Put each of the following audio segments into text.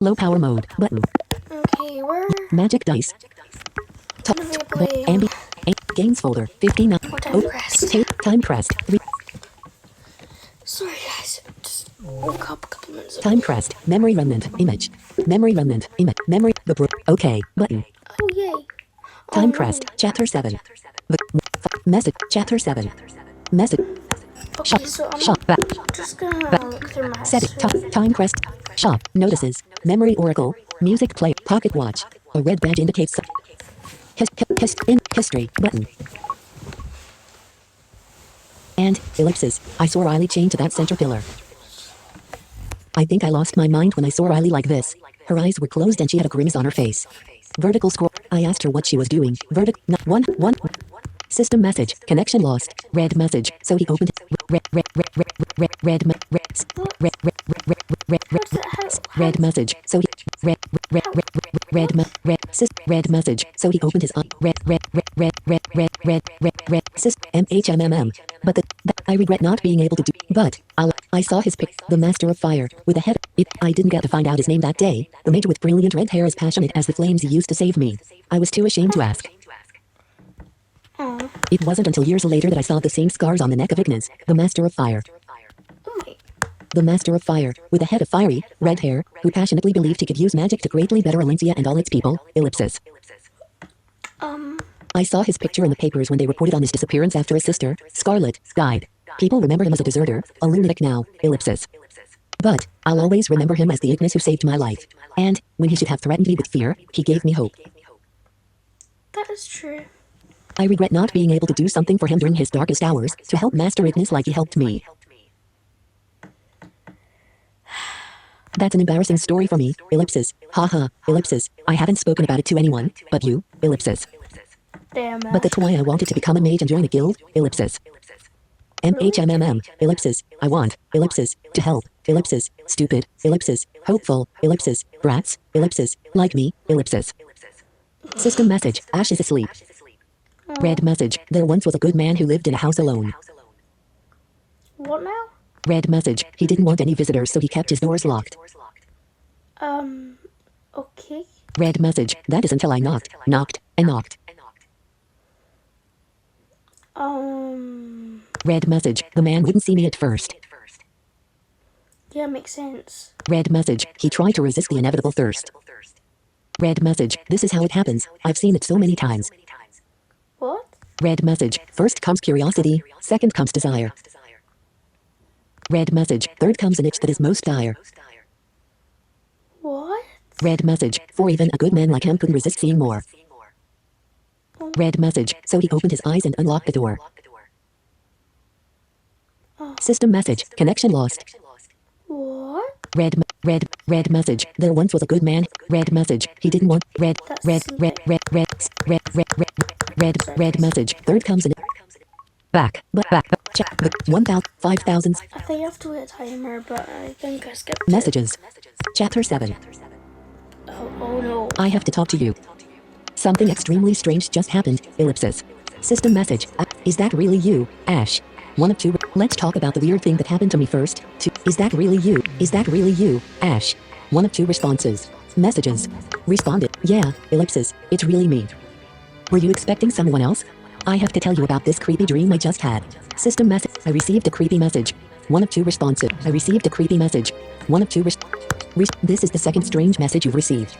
Low power mode. Button. Okay, we're Magic dice. Top. gonna play Games folder. 59. Timecrest. Timecrest. Sorry guys, just woke up a couple minutes ago. Timecrest. Memory remnant. Image. Memory remnant. Image. Memory. Okay. Button. Oh yay. Timecrest. Chapter 7. Message. Chapter 7. Message. Okay, so I'm Shop. Back. just gonna look through my Setting. Timecrest. Shop. Notices. Memory oracle. Music play. Pocket watch. A red badge indicates history. Button. And ellipses. I saw Riley chained to that center pillar. I think I lost my mind when I saw Riley like this. Her eyes were closed and she had a grimace on her face. Vertical scroll. I asked her what she was doing. Not one. System message. Connection lost. Red message. So he opened red message. So he red message. So he opened his MHMMM. But I regret not being able to do. But I saw his pic. The Master of Fire with a head. I didn't get to find out his name that day. The major with brilliant red hair as passionate as the flames he used to save me. I was too ashamed to ask. It wasn't until years later that I saw the same scars on the neck of Ignis, the Master of Fire. The Master of Fire, with a head of fiery, red hair, who passionately believed he could use magic to greatly better Valencia and all its people, ellipsis. I saw his picture in the papers when they reported on his disappearance after his sister, Scarlet, died. People remember him as a deserter, a lunatic now, ellipsis. But I'll always remember him as the Ignis who saved my life. And, when he should have threatened me with fear, he gave me hope. That is true. I regret not being able to do something for him during his darkest hours, to help Master Ignis like he helped me. That's an embarrassing story for me, ellipsis. Haha, ellipsis. I haven't spoken about it to anyone, but you, ellipsis. Damn. But that's why I wanted to become a mage and join a guild, ellipsis. MHMMM, ellipsis. I want, ellipsis, to help, ellipsis, stupid, ellipsis, hopeful, ellipsis, brats, ellipsis, like me, ellipsis. System message, Ash is asleep. Red message, there once was a good man who lived in a house alone. What now? Red message, he didn't want any visitors so he kept his doors locked. Okay. Red message, that is until I knocked. Red message, the man wouldn't see me at first. Yeah, makes sense. Red message, he tried to resist the inevitable thirst. Red message, this is how it happens, I've seen it so many times. What? Red message, first comes curiosity, second comes desire. Red message, third comes an itch that is most dire. What? Red message, for even a good man like him couldn't resist seeing more. Red message, so he opened his eyes and unlocked the door. System message, connection lost. What? Red message, there once was a good man. Red message, he didn't want red message, third comes an back, check, 5,000 I think you have to hit a timer, but I think I skipped messages. Chapter 7. it. Oh no. I have to talk to you. Something extremely strange just happened, ellipsis. System message, is that really you, Ash? One of two, let's talk about the weird thing that happened to me first. Two, is that really you, Ash? One of two responses. Messages. Responded, yeah, ellipsis, it's really me. Were you expecting someone else? I have to tell you about this creepy dream I just had. System message, I received a creepy message. One of two responses. I received a creepy message. One of two this is the second strange message you've received.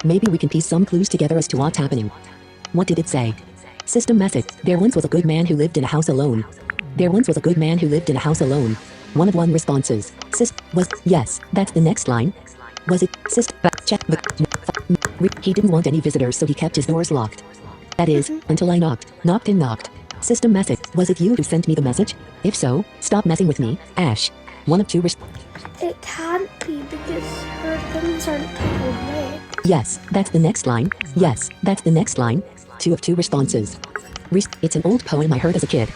Maybe we can piece some clues together as to what's happening. What did it say? System message, there once was a good man who lived in a house alone. There once was a good man who lived in a house alone. One of one responses. Was, yes, that's the next line. Was it, check, he didn't want any visitors so he kept his doors locked. That is, until I knocked. System message, was it you who sent me the message? If so, stop messing with me, Ash. One of two It can't be because her things aren't titled right. Yes, that's the next line. Yes, that's the next line. Two of two responses. It's an old poem I heard as a kid.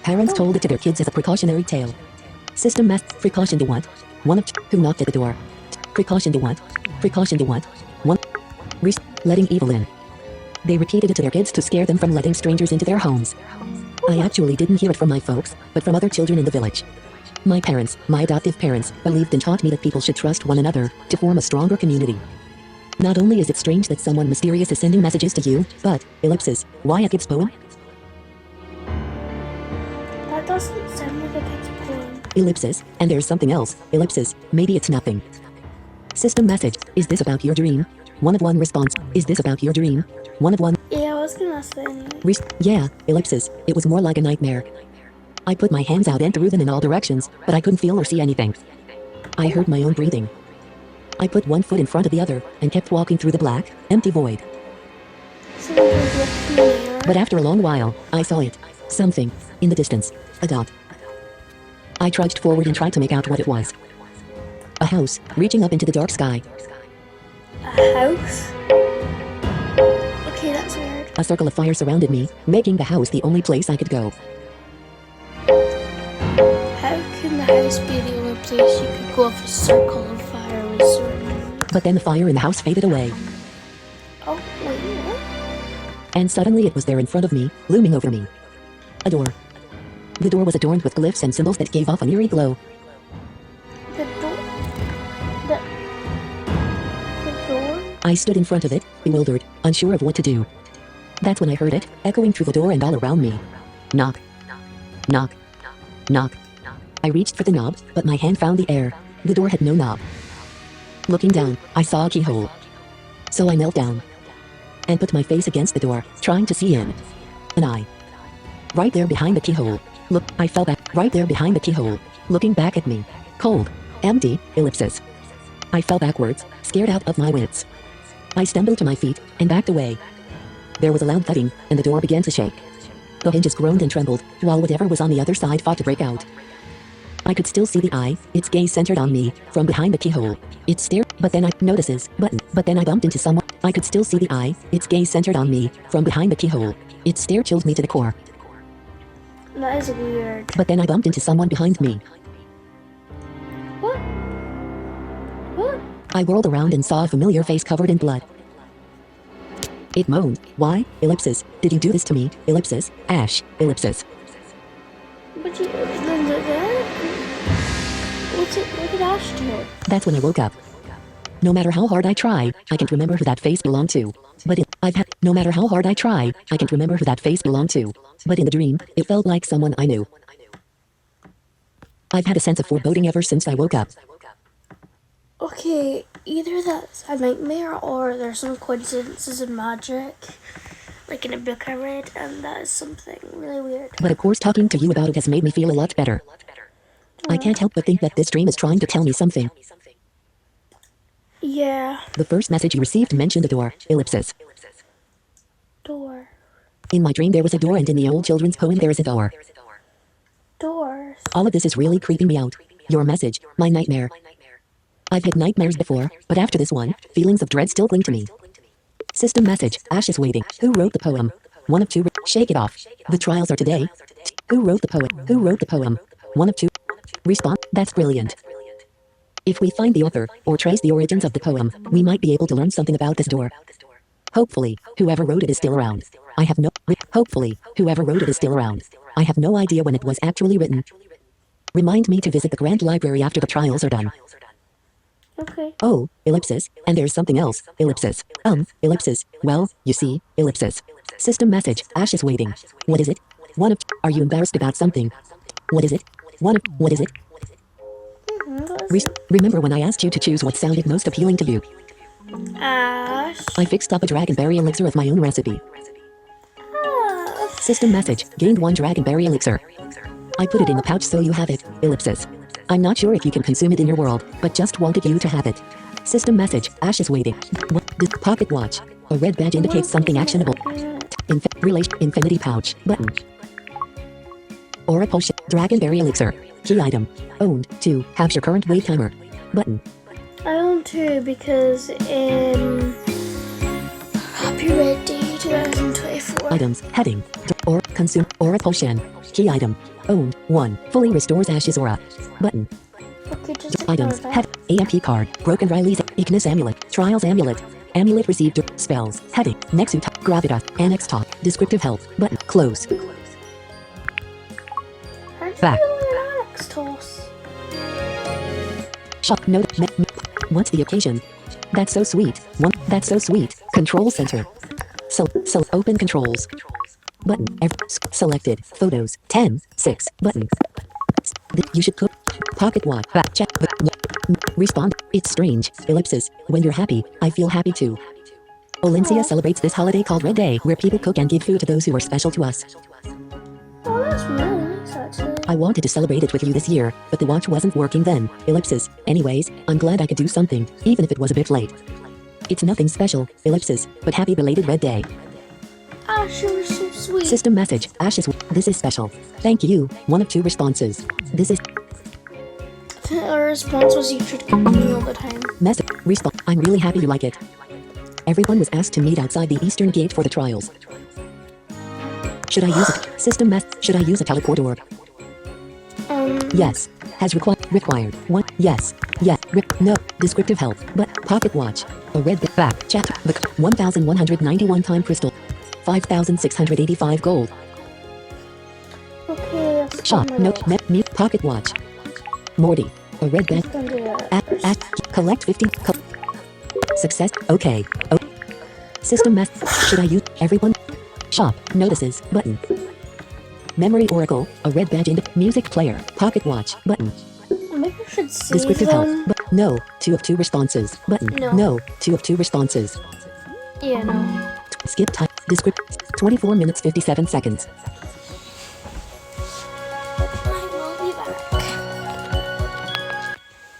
Parents told it to their kids as a precautionary tale. System precaution to what? One of two, who knocked at the door? Precaution to what? One, letting evil in. They repeated it to their kids to scare them from letting strangers into their homes. I actually didn't hear it from my folks, but from other children in the village. My parents, my adoptive parents, believed and taught me that people should trust one another to form a stronger community. Not only is it strange that someone mysterious is sending messages to you, but, ellipsis, Wyatt Gibbs poem? That doesn't sound like a kid's poem. Ellipsis, and there's something else, ellipsis, maybe it's nothing. System message, is this about your dream? One of one response, is this about your dream? One of one. Yeah, I was gonna ask that anyway. Yeah, ellipsis, it was more like a nightmare. I put my hands out and threw them in all directions, but I couldn't feel or see anything. I heard my own breathing. I put one foot in front of the other, and kept walking through the black, empty void. But after a long while, I saw it. Something. In the distance. A dot. I trudged forward and tried to make out what it was. A house, reaching up into the dark sky. A house? Okay, that's weird. A circle of fire surrounded me, making the house the only place I could go. How can the house be the only place you could go if a circle of fire was surrounding you? But then the fire in the house faded away. Oh, wait, what? And suddenly it was there in front of me, looming over me. A door. The door was adorned with glyphs and symbols that gave off an eerie glow. The door? The door? I stood in front of it, bewildered, unsure of what to do. That's when I heard it, echoing through the door and all around me. Knock. Knock. Knock. I reached for the knob, but my hand found the air. The door had no knob. Looking down, I saw a keyhole. So I knelt down and put my face against the door, trying to see in. An eye. Right there behind the keyhole. Look, I fell back, right there behind the keyhole, looking back at me. Cold. Empty, ellipsis. I fell backwards, scared out of my wits. I stumbled to my feet, and backed away. There was a loud thudding, and the door began to shake. The hinges groaned and trembled, while whatever was on the other side fought to break out. I could still see the eye, its gaze centered on me, from behind the keyhole. It stared, but then I notices, button, but then I bumped into someone. I could still see the eye, its gaze centered on me, from behind the keyhole. Its stare chilled me to the core. That is weird. But then I bumped into someone behind me. What? What? I whirled around and saw a familiar face covered in blood. It moaned. Why? Ellipsis. Did you do this to me? Ellipsis. Ash. Ellipsis. But you... What did Ash do? That's when I woke up. No matter how hard I try, I can't remember who that face belonged to. But no matter how hard I try, I can't remember who that face belonged to. But in the dream, it felt like someone I knew. I've had a sense of foreboding ever since I woke up. Okay, either that's a nightmare or there's some coincidences in magic. Like in a book I read, and that is something really weird. But of course talking to you about it has made me feel a lot better. I can't help but think that this dream is trying to tell me something. Yeah. The first message you received mentioned a door, ellipsis. Door. In my dream there was a door, and in the old children's poem there is a door. Doors. All of this is really creeping me out. Your message, my nightmare. I've had nightmares before, but after this one, feelings of dread still cling to me. System message, Ash is waiting. Who wrote the poem? One of two. Shake it off. The trials are today. Who wrote the poem? Who wrote the poem? One of two. Response, that's brilliant. If we find the author, or trace the origins of the poem, we might be able to learn something about this door. Hopefully, whoever wrote it is still around. Hopefully, whoever wrote it is still around. I have no idea when it was actually written. Remind me to visit the Grand Library after the trials are done. Okay. Oh, ellipsis, and there's something else, ellipsis. Ellipsis, well, you see, ellipsis. System message, Ash is waiting. What is it? One of, are you embarrassed about something? What is it? What is it? Remember when I asked you to choose what sounded most appealing to you? Ash. I fixed up a dragonberry elixir of my own recipe. Ah. System message, gained 1 dragonberry elixir. I put it in the pouch so you have it, ellipsis. I'm not sure if you can consume it in your world, but just wanted you to have it. System message, Ash is waiting. This pocket watch. A red badge indicates something actionable. Infinity pouch, button. Aura potion, dragonberry elixir. Key item. Owned, 2, have your current wave timer. Button. I own 2 because in Happy Red Day 2024. Items, heading. Or consume, aura potion. Key item. Owned, 1, fully restores Ash's aura. Button. Okay, just Items, ignore head, that. AMP card, Broken Riley's, Ignis Amulet, Trials Amulet. Amulet received, spells, heading, Nexu, Gravitas, Annex Talk, Descriptive Help, button, close. Aren't Back. you an Alex toss? Shop. Note. What's the occasion? That's so sweet. That's so sweet. Control center. So open controls. Button. Selected. Photos. 10. 6. Button. You should cook. Pocket watch. Back check. Respond. It's strange. Ellipsis. When you're happy, I feel happy too. Olencia celebrates this holiday called Red Day, where people cook and give food to those who are special to us. Oh, that's really nice, actually. I wanted to celebrate it with you this year, but the watch wasn't working then. Ellipsis. Anyways, I'm glad I could do something, even if it was a bit late. It's nothing special. Ellipsis. But happy belated Red Day. Ash, you're so sweet. System message. Ash is. This is special. Thank you. One of 2 responses. This is. Our response was you should cook me all the time. Message. Response. I'm really happy you like it. Everyone was asked to meet outside the eastern gate for the trials. Should I use it? System mess. Should I use a teleporter? Yes. Has required. 1. Yes. Yes. No. Descriptive help. But pocket watch. A red back. Chat. 1,191 time crystal. 5,685 gold. Okay. Shop. Note. Mute. Pocket watch. Morty. A red bed. Collect 50. Success. Okay. System mess. Should I use everyone? Shop. Notices. Button. Memory Oracle. A red badge in music player. Pocket watch. Button. Maybe I should save Descriptive them. help. But no. 2 of 2 responses. Button. No. 2 of 2 responses. Yeah, no. Skip time. Descript. 24 minutes 57 seconds.